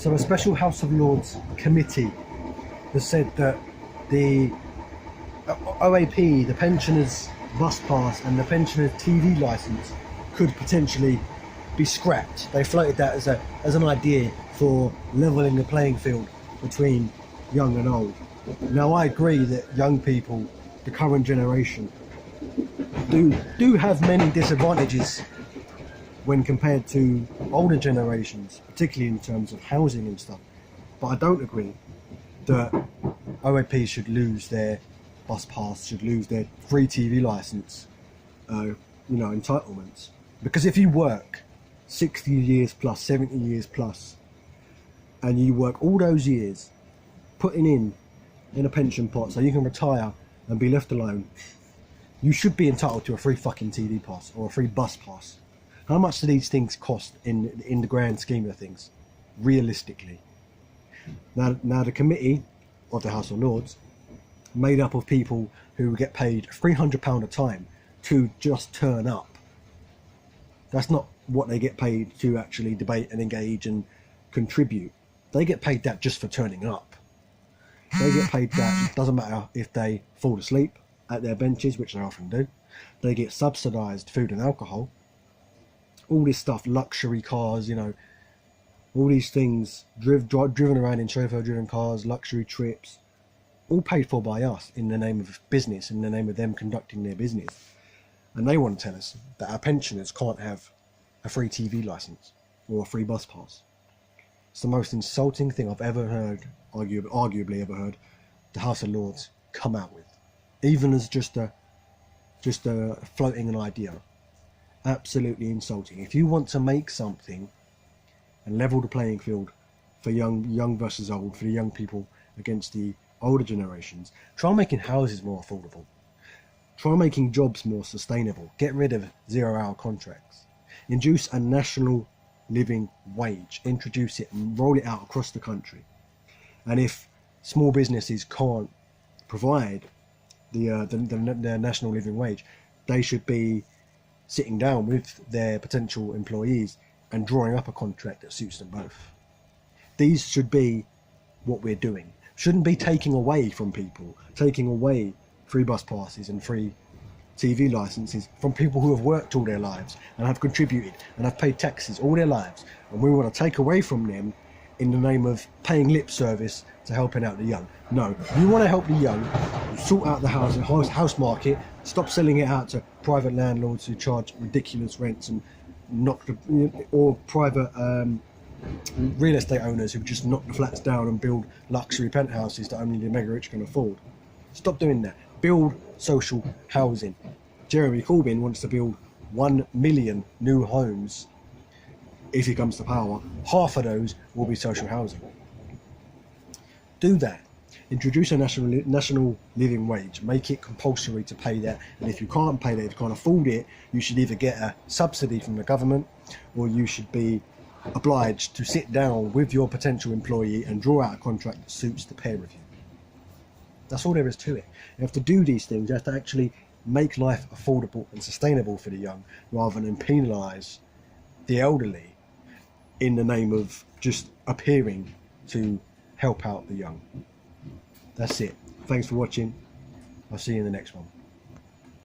So a special House of Lords committee has said that the OAP, the pensioners' bus pass and the pensioners' TV licence could potentially be scrapped. They floated that as an idea for levelling the playing field between young and old. Now I agree that young people, the current generation, do have many disadvantages when compared to older generations, particularly in terms of housing and stuff. But I don't agree that OAPs should lose their bus pass, should lose their free TV licence, entitlements. Because if you work 60 years plus, 70 years plus, and you work all those years putting in a pension pot so you can retire and be left alone, you should be entitled to a free fucking TV pass or a free bus pass. How much do these things cost in the grand scheme of things, realistically? Now the committee of the House of Lords, made up of people who get paid £300 a time to just turn up. That's not what they get paid to actually debate and engage and contribute. They get paid that just for turning up. They get paid that, it doesn't matter if they fall asleep at their benches, which they often do. They get subsidised food and alcohol. All this stuff, luxury cars, all these things, driven around in chauffeur-driven cars, luxury trips, all paid for by us in the name of business, in the name of them conducting their business. And they want to tell us that our pensioners can't have a free TV licence or a free bus pass. It's the most insulting thing I've ever heard, arguably ever heard, the House of Lords come out with, even as just a floating an idea. Absolutely insulting. If you want to make something and level the playing field for young versus old, for the young people against the older generations, try making houses more affordable. Try making jobs more sustainable. Get rid of 0-hour contracts. Introduce a national living wage. Introduce it and roll it out across the country. And if small businesses can't provide the national living wage, they should be sitting down with their potential employees and drawing up a contract that suits them both. These should be what we're doing. Shouldn't be taking away from people, taking away free bus passes and free TV licenses from people who have worked all their lives and have contributed and have paid taxes all their lives, and we want to take away from them in the name of paying lip service to helping out the young. No, you want to help the young, sort out the house market, stop selling it out to private landlords who charge ridiculous rents and or private real estate owners who just knock the flats down and build luxury penthouses that only the mega rich can afford. Stop doing that. Build social housing. Jeremy Corbyn wants to build 1 million new homes if he comes to power. Half of those will be social housing. Do that. Introduce a national living wage. Make it compulsory to pay that. And if you can't pay that, if you can't afford it, you should either get a subsidy from the government, or you should be obliged to sit down with your potential employee and draw out a contract that suits the pair of you. That's all there is to it. You have to do these things. You have to actually make life affordable and sustainable for the young, rather than penalise the elderly in the name of just appearing to help out the young. That's it. Thanks for watching. I'll see you in the next one.